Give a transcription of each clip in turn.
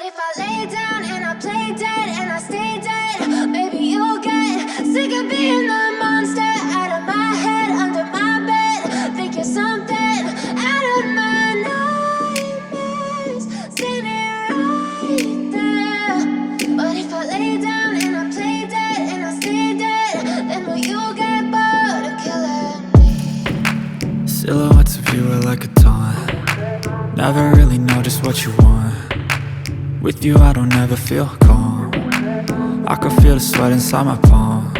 if I lay down and I play dead and I stay dead, maybe you'll get sick of being the monster out of my head, under my bed. Think you're something out of my nightmares, standing right there. But if I lay down and I play dead and I stay dead, then will you get bored of killing me? Silhouettes of you are like a taunt. Never really know just what you want. With you I don't ever feel calm. I can feel the sweat inside my palms.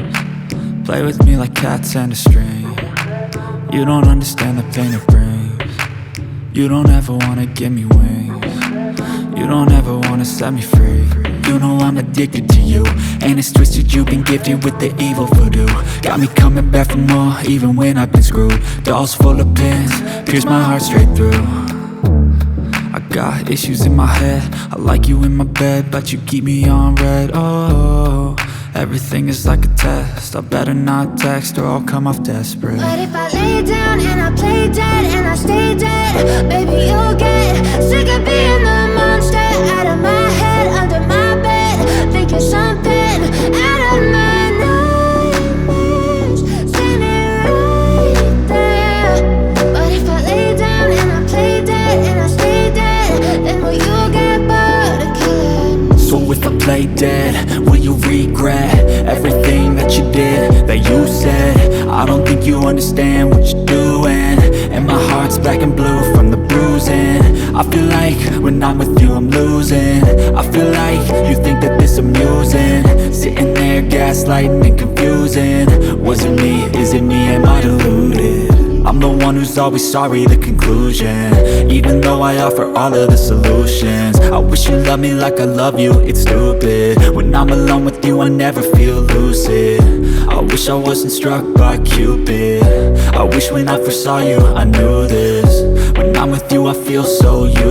Play with me like cats and a string. You don't understand the pain it brings. You don't ever wanna give me wings. You don't ever wanna set me free. You know I'm addicted to you, and it's twisted, you've been gifted with the evil voodoo. Got me coming back for more, even when I've been screwed. Dolls full of pins, pierce my heart straight through. I got issues in my head, I like you in my bed, but you keep me on red. Oh, everything is like a test, I better not text or I'll come off desperate. But if I lay down and I play dead and I stay dead, baby you'll get sick of being the monster out of my head, under my bed. Think you're something out of my nightmares, standing right there. But if I lay down and I play dead and I stay dead, then will you get bored of killing me? So if I play dead, will you regret everything that you did, that you said? I don't think you understand what you're doing, and my heart's black and blue from the bruising. I feel like when I'm with you I'm losing. I feel like you think that this amusing, sitting there gaslighting and confusing. Was it me? Is it me? Am I deluded? I'm the one who's always sorry, the conclusion. Even though I offer all of the solutions, I wish you loved me like I love you, it's stupid. When I'm alone with you I never feel lucid. I wish I wasn't struck by Cupid. I wish when I first saw you I knew this. When I'm with you I feel so used.